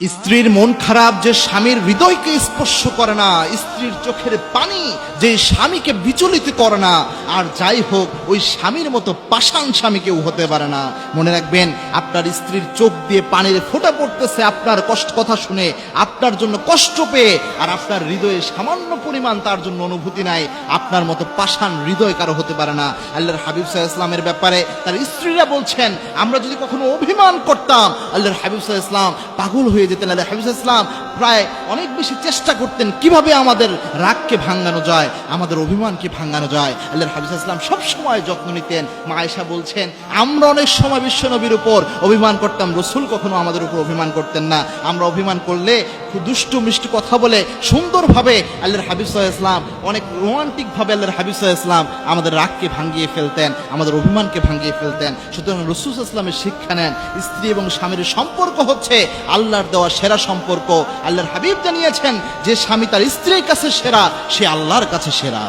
স্ত্রীর মন খারাপ যে স্বামীর হৃদয়কে স্পর্শ করে না, স্ত্রীর চোখের পানি যে স্বামীকে বিচলিত করে না, আর যাই হোক ওই স্বামীর মতো পাষাণ স্বামী কেউ হতে পারে না। মনে রাখবেন, আপনার স্ত্রীর চোখ দিয়ে পানির ফোঁটা পড়তেছে আপনার কষ্ট কথা শুনে, আপনার জন্য কষ্ট পেয়ে, আর আপনার হৃদয়ে সামান্য পরিমাণ তার জন্য অনুভূতি নাই। আপনার মতো পাষাণ হৃদয় কারো হতে পারে না। আল্লাহর হাবিব সাল্লাল্লাহু আলাইহি ওয়াসাল্লামের ব্যাপারে তার স্ত্রীরা বলছেন, আমরা যদি কখনো অভিমান করতাম, আল্লাহর হাবিব সাল্লাল্লাহু আলাইহি ওয়াসাল্লাম পাগল হয়ে যেতেন। আল্লাহর হাবিব সাল্লাল্লাহু আলাইহি ওয়াসাল্লাম প্রায় অনেক বেশি চেষ্টা করতেন কিভাবে আমাদের রাগকে ভাঙানো যায়, আমাদের অভিমানকে ভাঙানো যায়। আল্লাহর হাবিব সাল্লাল্লাহু আলাইহি ওয়াসাল্লাম সব সময় যত্ন নিতেন। মা আয়েশা বলছেন, আমরা অনেক সময় বিশ্বনবীর উপর অভিমান করতাম, রাসূল কখনো আমাদের উপর অভিমান করতেন না। আমরা অভিমান করলে খুব দুষ্টু মিষ্টি কথা বলে সুন্দরভাবে আল্লাহর হাবিব সাল্লাল্লাহু আলাইহি ওয়াসাল্লাম অনেক রোমান্টিক ভাবে আল্লাহর হাবিব সাল্লাল্লাহু আলাইহি ওয়াসাল্লাম আমাদের রাগকে ভাঙিয়ে ফেলতেন, আমাদের অভিমানকে ভাঙিয়ে ফেলতেন। সুতরাং রাসূল সাল্লাল্লাহু আলাইহি ওয়াসাল্লামের শিক্ষা নেন, স্ত্রী এবং স্বামীর সম্পর্ক হচ্ছে আল্লাহর দেওয়া সেরা সম্পর্ক। আল্লাহর হাবিব জানিয়েছেন, যে স্বামী তার স্ত্রীর কাছে সেরা, সে আল্লাহর কাছে সেরা।